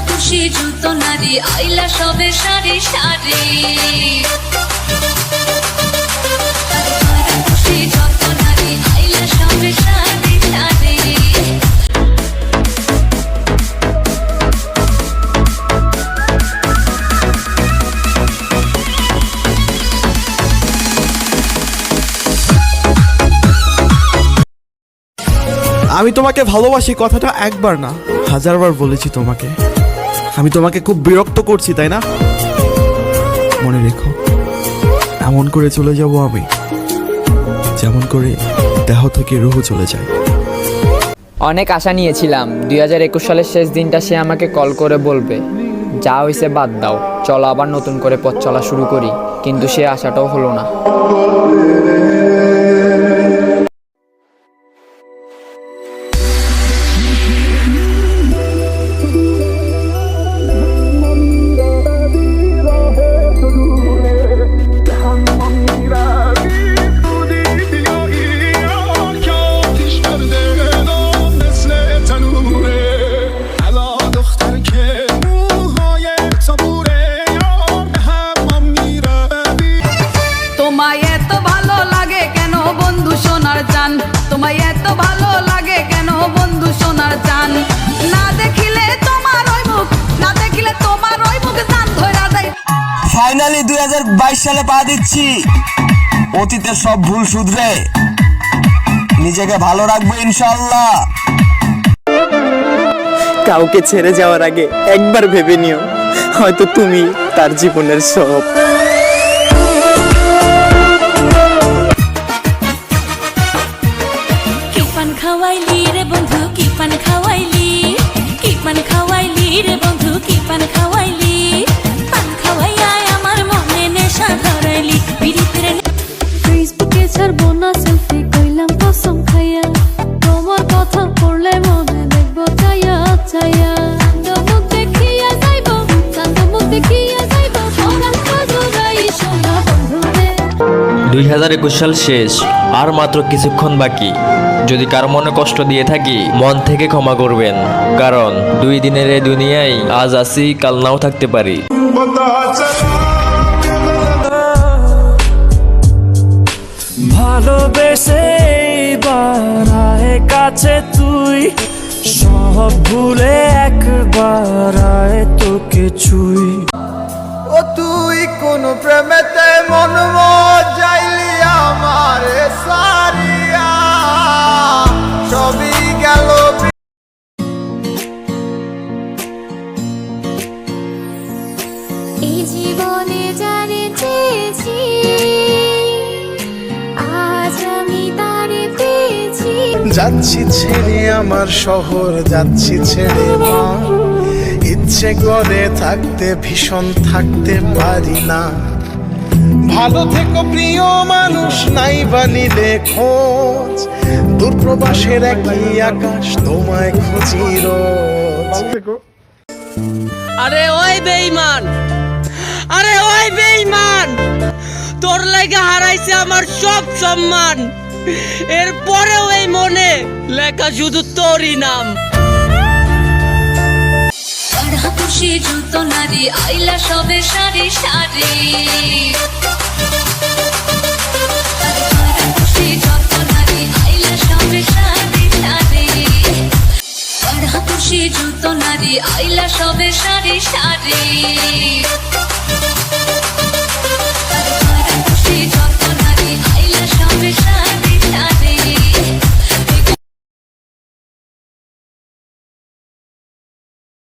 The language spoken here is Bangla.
খুশি যত নারী আইলা সবে সারি সারি খুশি যত নারী আইলা সবে সারি সারি আমি তোমাকে ভালোবাসি কথাটা একবার না হাজারবার বলেছি তোমাকে। আমি তোমাকে খুব বিরক্ত করছি তাই না? মনে রেখো, এমন করে চলে যাব আমি যেমন করে দেহ থেকে রুহ চলে যায়। অনেক আশা নিয়েছিলাম 2021 সালের শেষ দিনটা সে আমাকে কল করে বলবে যা হয়েছে বাদ দাও, চলো আবার নতুন করে পথ চলা শুরু করি, কিন্তু সে আশাটাও হলো না। তোমায় এত ভালো লাগে কেন বন্ধু সোনার জান, তোমায় এত ভালো লাগে কেন বন্ধু সোনার জান, না দেখিলে তোমার ওই মুখ, না দেখিলে তোমার ওই মুখ জান ধইরা দেয়। ফাইনালি 2022 সালে পা দিচ্ছি, অতীতের সব ভুল শুধরে নিজেকে ভালো রাখবো ইনশাআল্লাহ। কাউকে ছেড়ে যাওয়ার আগে একবার ভেবে নিও, হয়তো তুমি তার জীবনের সব। কি পান খাওয়াইলি রে বন্ধু, কি পান খাওয়াইলি, কি পান খাওয়াইলি রে বন্ধু, কি পান খাওয়াইলি, পান খাওয়াইয়া আমার মনে নেশা ধরাইলি পিরিতের। ফেসবুকে ছাড়বো না সেলফি কইলাম কসম খাইয়া, তোমার কথা পড়লে মনে দেখবো চাইয়া চাইয়া, মুখ দেখিয়া যাইবো, মুখ দেখিয়া যাইবো, সকাল কাজুরাই সোনা বন্ধুরে। 2021 সাল শেষ, আর মাত্র কিছুক্ষণ বাকি। যদি কারো মনে কষ্ট দিয়ে থাকি মন থেকে ক্ষমা করবেন, কারণ 2 দিনের এই দুনিয়ায় আজ আছি কাল নাও থাকতে পারি। ভালোবেসে এইবার কাছে তুই, সব ভুলে একবার আয় তোকে ছুই। ও তুই কোন প্রেমেতে মন যাইলি আমার সারিয়া, সবই গেল। এই জীবনে জানে চেয়েছি, আজ আমি তারে পেয়েছি। যাচ্ছি ছেড়ে আমার শহর, যাচ্ছি ছেড়ে মা, ইচ্ছে করে থাকতে ভীষণ থাকতে পারি না। ভালো থেকো প্রিয় মানুষ, নাই বানিলে খোঁজ, দূরপ্রবাসের একই আকাশ তোমায় খুঁজি রোজ। আরে ওই বেঈমান, আরে ওই বেঈমান, তোর লাগা হারাইছে আমার সব সম্মান, এরপরেও এই মনে লেখা শুধু তোরই নাম। খুশি যত নারী আইলা সবে সারি সারি খুশি যত নারী আইলা সবে সারি সারি, খুশি যত নারী আইলা সবে সারি সারি।